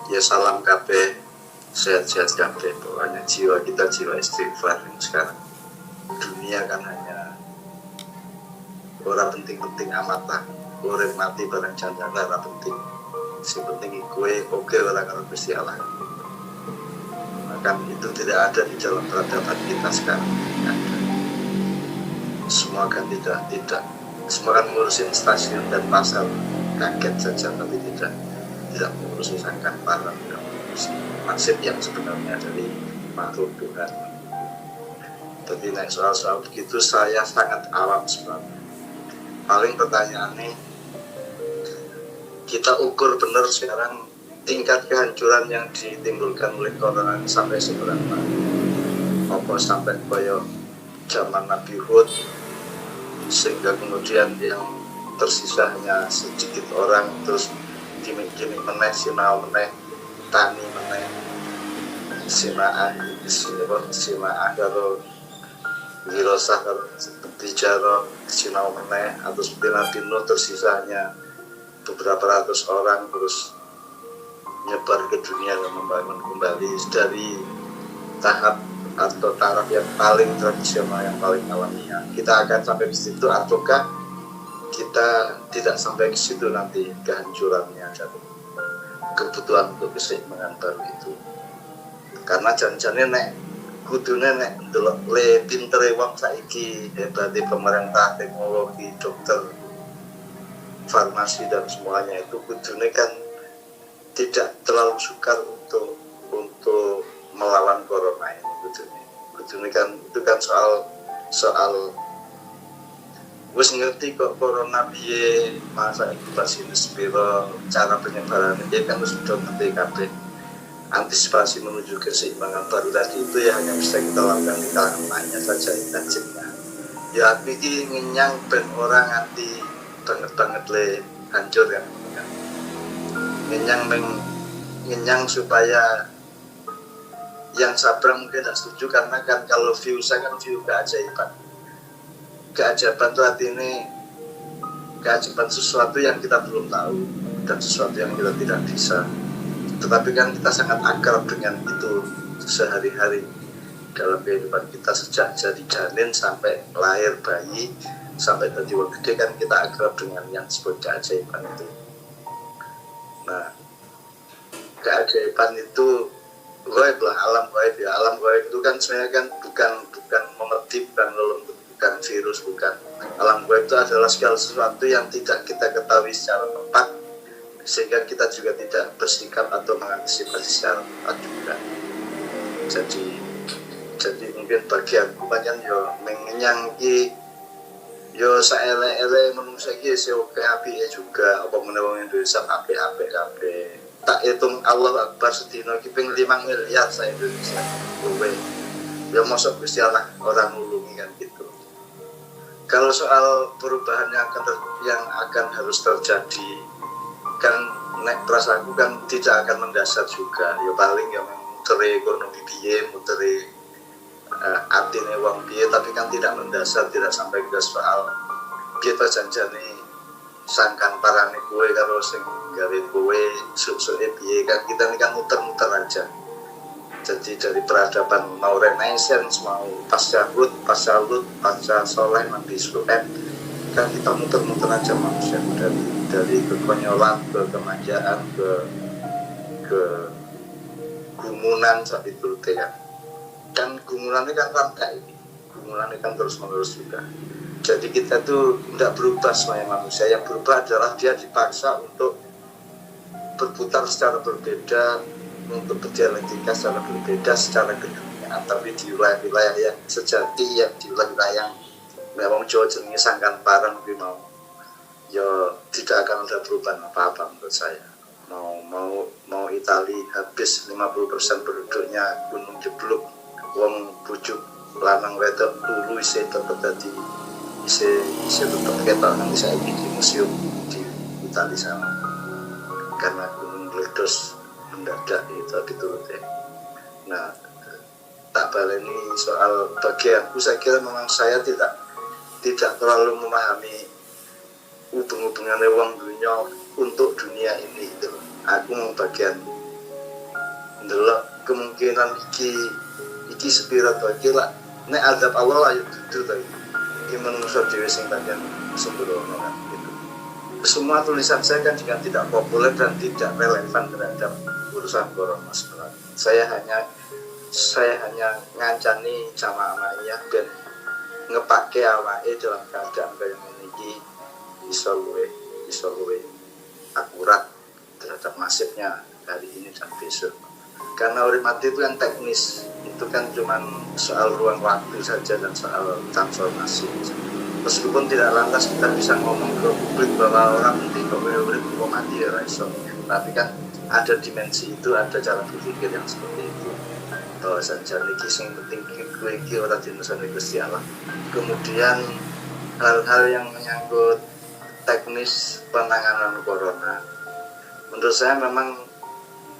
Ya salam kabeh, sehat-sehat kabeh. Pokoknya jiwa kita jiwa istighfar sekarang. Dunia kan hanya ora penting-penting amat lah. Urip mati barang jangan ora penting. Si penting gue oke ora karo Gusti Allah. Maka itu tidak ada di dalam peradaban kita sekarang. Semua kan tidak. Semua kan ngurusin stasiun dan pasar. Kaget saja tapi tidak mengurus sangkan parah, tidak mengurus nasib yang sebenarnya dari makhluk Tuhan. Jadi naik soal-soal begitu saya sangat awam sebenarnya. Paling pertanyaannya kita ukur benar sekarang tingkat kehancuran yang ditimbulkan oleh corona sampai seberapa? Apa sampai koyo zaman Nabi Hud sehingga kemudian yang tersisa hanya sedikit orang, terus gimik-gimik meneh, sinau meneh, tani meneh, sina'ah karo wirosah karo bicara sinau meneh, atau seperti Nabi Nuh tersisa hanya beberapa ratus orang terus nyebar ke dunia dan membangun kembali dari tahap atau taraf yang paling tradisional, yang paling alamiah. Kita akan sampai ke situ ataukah kita tidak sampai ke situ nanti kehancurannya dan kebutuhan untuk keseimbangan baru itu. Karena janjane nek kudune nek ndelok le pintere wong saiki, hebate pemerintah, teknologi, dokter, farmasi dan semuanya itu kudune kan tidak terlalu sukar untuk melawan corona ini. Kudune kan itu kan soal wis ngerti kok corona piye, masa inkubasi sepiro, cara penyebarannya dia kan sudah ngerti kabeh. Antisipasi menuju keseimbangan baru tadi itu ya hanya bisa kita lakukan di kalangan saja intensifnya. Ya aku ini ngenyang ben orang anti banget le hancur kan. Ngenyang supaya yang sabar mungkin tidak setuju karena kan kalau view saya kan view keajaiban itu artinya keajaiban sesuatu yang kita belum tahu dan sesuatu yang kita tidak bisa, tetapi kan kita sangat akrab dengan itu sehari-hari dalam kehidupan kita sejak jadi janin sampai lahir bayi sampai tadi waktu gede kan kita akrab dengan yang disebut keajaiban itu. Nah, keajaiban itu gaib lah, alam gaib ya. Alam gaib itu kan sebenarnya kan bukan mengerti, bukan virus, bukan. Alam gaib itu adalah segala sesuatu yang tidak kita ketahui secara tepat, sehingga kita juga tidak bersikap atau mengantisipasi secara tepat juga. Jadi mungkin bagian banyak yo mengenyang yo saele-ele manusia ki oke api juga, apa menewang Indonesia api tak hitung Allah Akbar sedino ki ping 5 miliar sa Indonesia. Kowe ya mosok Gusti Allah orang nulungi kan gitu. Kalau soal perubahan yang akan harus terjadi kan nek perasaanku kan tidak akan mendasar juga. Ya paling ya mutere ekonomi piye, mutere atine wong piye, tapi kan tidak mendasar, tidak sampai ke soal piye to janjane sangkan parane kowe karo sing gawe kowe susuke piye kan, kita ini kan muter-muter aja. Jadi dari peradaban mau Renaissance, mau pasca Hud, pasca Soleh, Nabi Su'eb, kan kita muter-muter aja manusia dari kekonyolan ke kemanjaan ke gumunan saat itu ya. Dan gumulannya kan rantai, gumulannya kan terus-menerus juga. Jadi kita tuh tidak berubah semuanya manusia, yang berubah adalah dia dipaksa untuk berputar secara berbeda, untuk berdialektika secara berbeda secara keduniaan, tapi di wilayah yang sejati, yang di wilayah yang memang Jawa jenenge sangkan parang lebih mau ya tidak akan ada perubahan apa-apa menurut saya. Mau Itali habis 50% penduduknya gunung jeblok, wong bujuk lanang wedok dulu isih tetep dadi isih tetep ketok nang saiki di museum di Itali sana karena gunung meledos mendadak itu diturut ya. Nah, tak baleni soal bagianku, saya kira memang saya tidak terlalu memahami hubungannya wong dunia untuk dunia ini itu. Aku bagian ndelok kemungkinan iki sepira to iki lah nek adab Allah lah itu to iki menungso dhewe sing pancen sembrono kan gitu. Semua tulisan saya kan juga tidak populer dan tidak relevan terhadap urusan corona sebenarnya. Saya hanya ngancani jamaah Ma'iyah ben ngepake awake dalam keadaan kaya ngene iki iso luwih akurat terhadap nasibnya hari ini dan besok. Karena urip mati itu kan teknis, itu kan cuma soal ruang waktu saja dan soal transformasi. Meskipun tidak lantas kita bisa ngomong ke publik bahwa orang nanti kok urip kok mati ya iso. Tapi kan ada dimensi itu, ada cara berpikir yang seperti itu. Bahwa saja niki sing penting kowe iki ora dinusani Gusti Allah. Kemudian hal-hal yang menyangkut teknis penanganan corona, menurut saya memang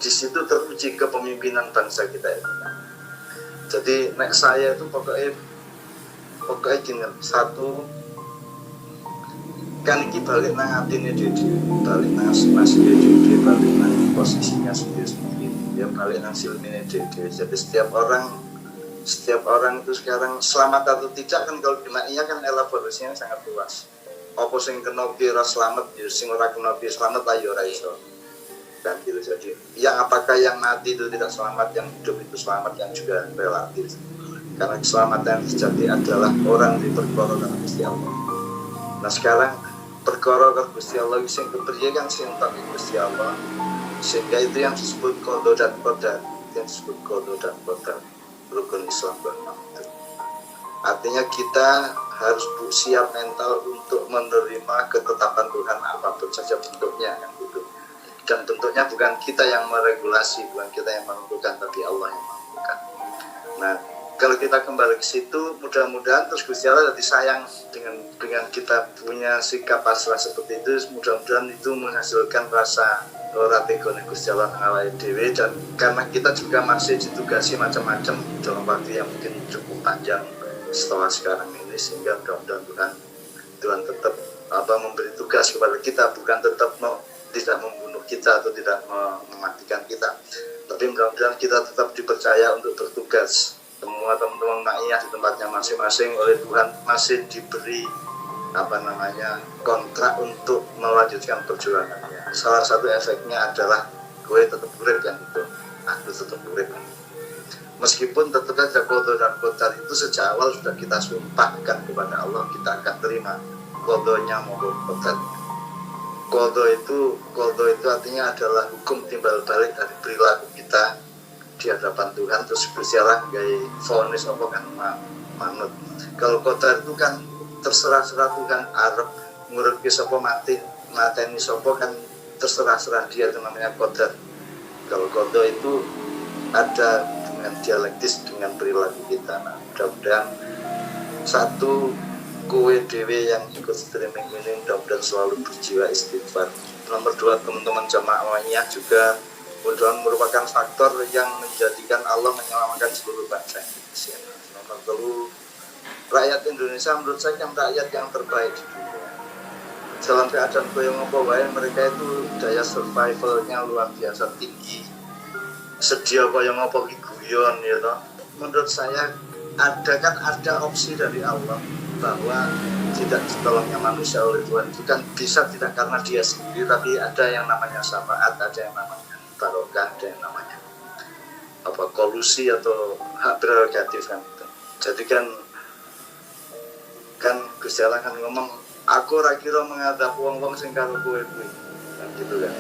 di situ teruji kepemimpinan bangsa kita ini. Jadi nek saya itu pokoknya gini, satu kan iki balik nang atine dhewe, balik nang masih dhewe, balik nang posisinya sendiri, ya balik nang silmine dhewe. Jadi setiap orang itu sekarang selamat atau tidak kan kalau kena iya kan elaborasinya sangat luas. Apa sing kena pira selamat, ya sing ora kena pira selamat ayo ora iso. Dan gitu jadi yang apakah yang mati itu tidak selamat, yang hidup itu selamat, yang juga relatif. Karena keselamatan yang terjadi adalah orang diperkara dengan Gusti Allah. Nah sekarang perkara dengan Gusti Allah sing kepriye kan sing tak Gusti Allah, sehingga itu yang disebut qada dan qadar, rukun Islam benar. Artinya kita harus siap mental untuk menerima ketetapan Tuhan apapun saja bentuknya kan gitu. Dan tentunya bukan kita yang meregulasi, bukan kita yang menentukan, tapi Allah yang menentukan. Nah, kalau kita kembali ke situ, mudah-mudahan terus Gusti Allah jadi sayang dengan kita punya sikap pasrah seperti itu. Mudah-mudahan itu menghasilkan rasa ora tegone Gusti Allah ngawai dhewe, dan karena kita juga masih ditugasi macam-macam dalam waktu yang mungkin cukup panjang setelah sekarang ini, sehingga mudah-mudahan Tuhan tetap memberi tugas kepada kita, bukan tetap tidak membunuh kita atau tidak mematikan kita, tapi mudah-mudahan kita tetap dipercaya untuk bertugas. Semua teman-teman Ma'iyah di tempatnya masing-masing oleh Tuhan masih diberi kontrak untuk melanjutkan perjuangannya. Salah satu efeknya adalah gue tetap urip kan itu, aku tetap urip kan. Meskipun tetap saja qada dan qadar itu sejak awal sudah kita sumpahkan kepada Allah, kita akan terima qadanya maupun qadarnya. Qada itu artinya adalah hukum timbal balik dari perilaku kita di hadapan Tuhan, terus Gusti Allah gawe vonis apa kan manut. Kalau qadar itu kan terserah Tuhan arep nguripke sapa mateni sapa kan terserah dia, itu namanya qadar. Kalau qada itu ada dengan dialektis dengan perilaku kita. Nah, mudah-mudahan satu kowe dhewe yang ikut streaming ini mudah-mudahan selalu berjiwa istighfar. Nomor 2, teman-teman jamaah Ma'iyah juga mudah-mudahan merupakan faktor yang menjadikan Allah menyelamatkan seluruh bangsa Indonesia. Nomor 3, rakyat Indonesia menurut saya kan rakyat yang terbaik di dunia. Dalam keadaan koyo ngopo wae mereka itu daya survivalnya luar biasa tinggi. Sedia koyo ngopo iki guyon ya toh. Menurut saya ada opsi dari Allah bahwa tidak ditolongnya manusia oleh Tuhan itu kan bisa tidak karena dia sendiri, tapi ada yang namanya syafaat, ada yang namanya barokah, ada yang namanya kolusi atau hak prerogatif kan. Jadi kan Gusti Allah kan ngomong, aku ora kira mengadab wong-wong sing karo kowe kan gitu kan.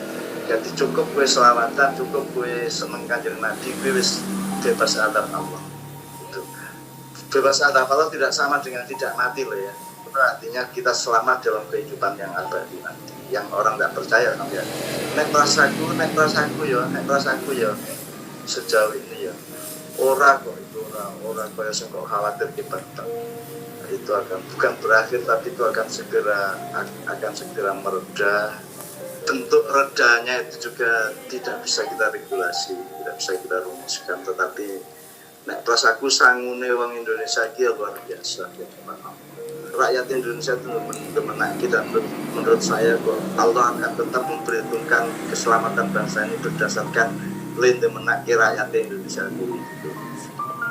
Jadi cukup kowe selawatan, cukup kowe seneng Kanjeng Nabi, kowe wis bebas adab Allah. Bebas adab Allah tidak sama dengan tidak mati loh ya. Itu artinya kita selamat dalam kehidupan yang abadi nanti. Yang orang tidak percaya kan ya. Nek rasaku ya. Sejauh ini ya. Ora kaya sing kok khawatir kita. Itu bukan berakhir, tapi itu akan segera mereda. Bentuk redanya itu juga tidak bisa kita regulasi, tidak bisa kita rumuskan, tetapi nek prasaku sangune wong Indonesia iki luar biasa ya, rakyat Indonesia itu menang kita. Menurut saya kok Allah akan tetap memperhitungkan keselamatan bangsa ini berdasarkan linde menaki rakyat Indonesia ini gitu.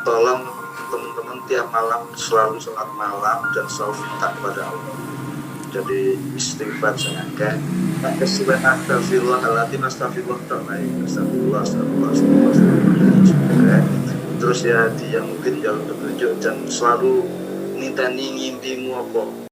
Tolong teman-teman tiap malam selalu sholat malam dan selalu minta kepada Allah. Jadi istighfar sangat kesuwen astagfirullahaladzim, astagfirullah terbaik, astagfirullah. Terus ya dia mungkin jalan petunjuk dan selalu niteni ngimpimu apa